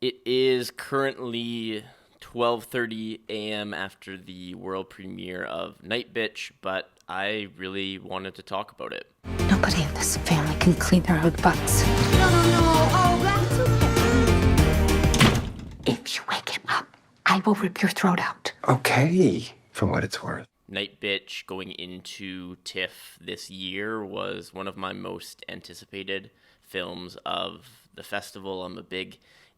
It is currently 12:30 a.m. after the world premiere of Nightbitch, but I really wanted to talk about it. Nobody in this family can clean their own butts. No. Oh, that's okay. If you wake him up, I will rip your throat out. Okay, for what it's worth. Nightbitch going into TIFF this year was one of my most anticipated films of the festival. I'm a big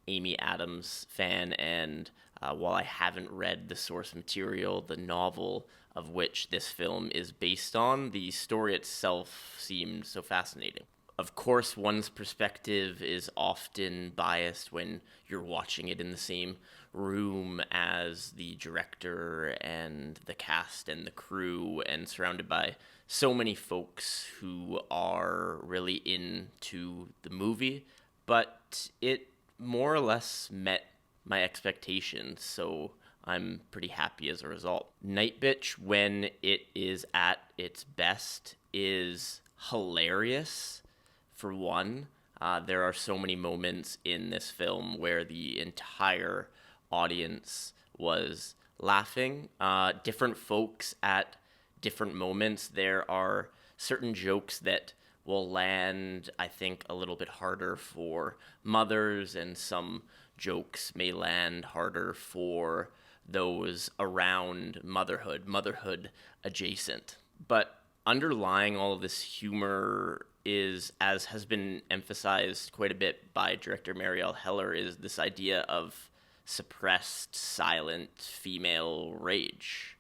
Amy Adams fan, and while I haven't read the source material, the novel of which this film is based on, the story itself seemed so fascinating. Of course, one's perspective is often biased when you're watching it in the same room as the director and the cast and the crew, and surrounded by so many folks who are really into the movie, but it more or less met my expectations, so I'm pretty happy as a result. Nightbitch, when it is at its best, is hilarious. For one, there are so many moments in this film where the entire audience was laughing. Different folks at different moments. There are certain jokes that will land, I think, a little bit harder for mothers, and some jokes may land harder for those around motherhood adjacent. But underlying all of this humor is, as has been emphasized quite a bit by director Marielle Heller, is this idea of suppressed, silent female rage.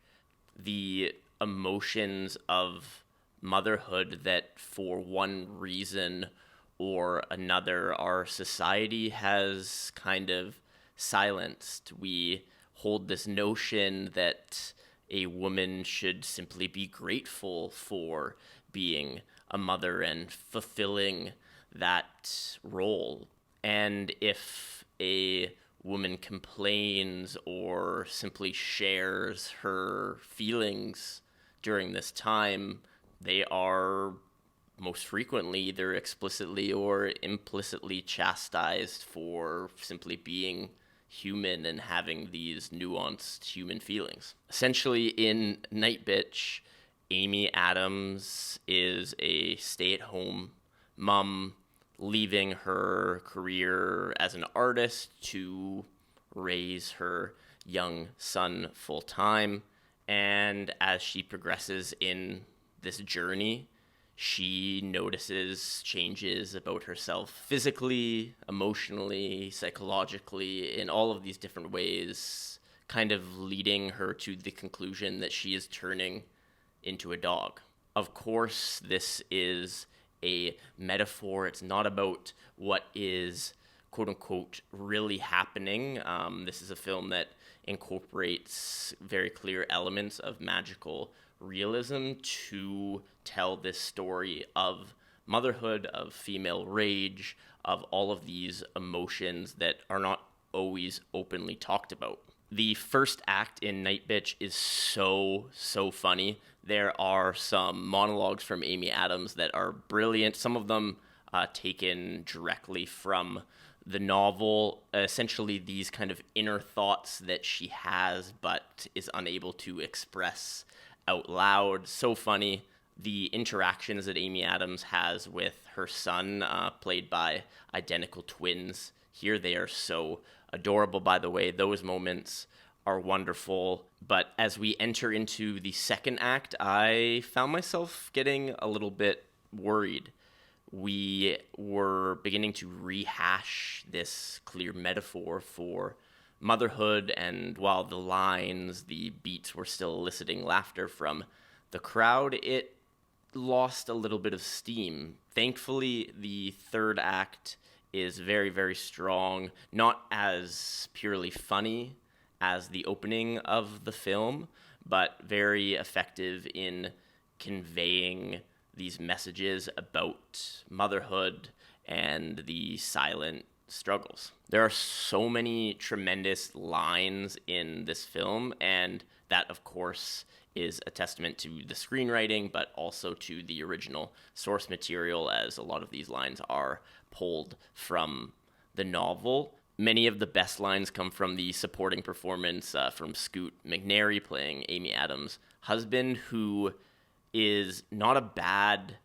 The emotions of motherhood that, for one reason or another, our society has kind of silenced. We hold this notion that a woman should simply be grateful for being a mother and fulfilling that role. And if a woman complains or simply shares her feelings during this time, they are most frequently either explicitly or implicitly chastised for simply being human and having these nuanced human feelings. Essentially, in Nightbitch, Amy Adams is a stay-at-home mom leaving her career as an artist to raise her young son full-time. And as she progresses in this journey, she notices changes about herself physically, emotionally, psychologically, in all of these different ways, kind of leading her to the conclusion that she is turning into a dog. Of course, this is a metaphor. It's not about what is, quote unquote, really happening. This is a film that incorporates very clear elements of magical realism to tell this story of motherhood, of female rage, of all of these emotions that are not always openly talked about. The first act in Nightbitch is so funny. There are some monologues from Amy Adams that are brilliant, some of them taken directly from the novel, essentially these kind of inner thoughts that she has but is unable to express out loud. So funny. The interactions that Amy Adams has with her son, played by identical twins here, they are so adorable, by the way. Those moments are wonderful. But as we enter into the second act, I found myself getting a little bit worried. We were beginning to rehash this clear metaphor for motherhood, and while the lines, the beats were still eliciting laughter from the crowd, it lost a little bit of steam. Thankfully, the third act is very strong, not as purely funny as the opening of the film, but very effective in conveying these messages about motherhood and the silent struggles. There are so many tremendous lines in this film, and that, of course, is a testament to the screenwriting, but also to the original source material, as a lot of these lines are pulled from the novel. Many of the best lines come from the supporting performance from Scoot McNairy playing Amy Adams' husband, who is not a bad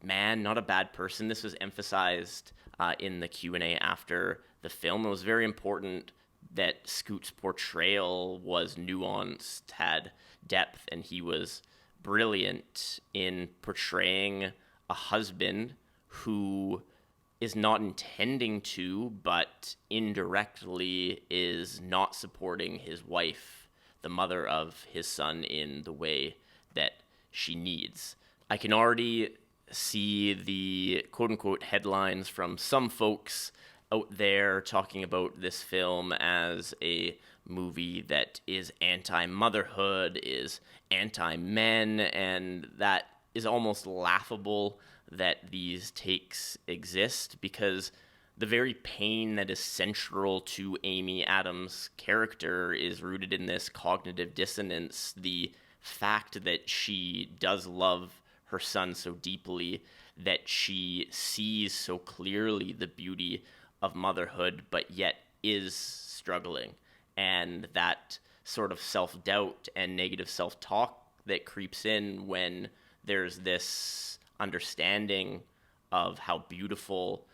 man, not a bad person. This was emphasized in the Q&A after the film. It was very important that Scoot's portrayal was nuanced, had depth, and he was brilliant in portraying a husband who is not intending to, but indirectly is not supporting his wife, the mother of his son, in the way that she needs. I can already see the quote-unquote headlines from some folks out there talking about this film as a movie that is anti-motherhood, is anti-men, and that is almost laughable that these takes exist, because the very pain that is central to Amy Adams' character is rooted in this cognitive dissonance, the fact that she does love her son so deeply, that she sees so clearly the beauty of motherhood, but yet is struggling. And that sort of self-doubt and negative self-talk that creeps in when there's this understanding of how beautiful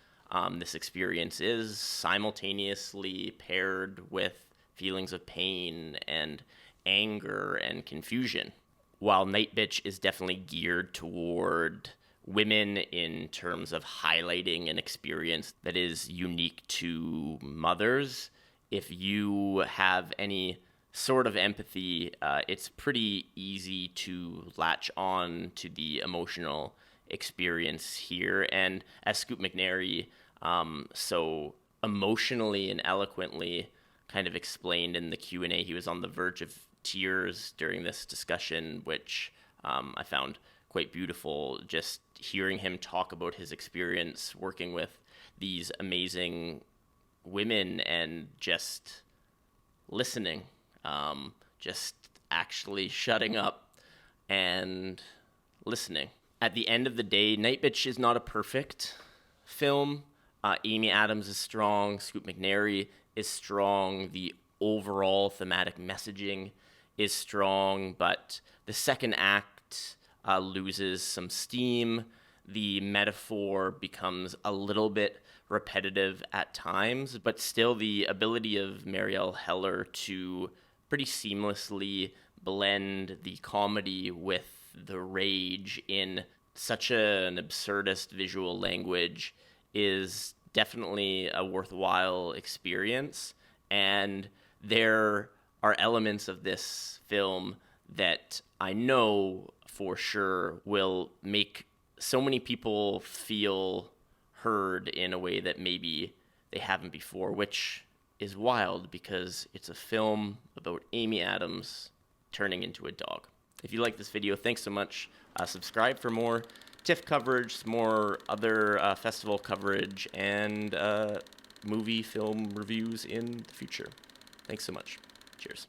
this experience is, simultaneously paired with feelings of pain and anger and confusion. While Nightbitch is definitely geared toward women in terms of highlighting an experience that is unique to mothers, if you have any sort of empathy, it's pretty easy to latch on to the emotional experience here. And as Scoot McNairy so emotionally and eloquently kind of explained in the Q&A, he was on the verge of tears during this discussion, which I found quite beautiful, just hearing him talk about his experience working with these amazing women and just listening, just actually shutting up and listening. At the end of the day, Nightbitch is not a perfect film. Amy Adams is strong, Scoot McNairy is strong, the overall thematic messaging is strong, but the second act loses some steam. The metaphor becomes a little bit repetitive at times, but still the ability of Marielle Heller to pretty seamlessly blend the comedy with the rage in such an absurdist visual language is definitely a worthwhile experience. And there are elements of this film that I know for sure will make so many people feel heard in a way that maybe they haven't before, which is wild because it's a film about Amy Adams turning into a dog. If you like this video, thanks so much. Subscribe for more TIFF coverage, some more other festival coverage, and movie film reviews in the future. Thanks so much. Cheers.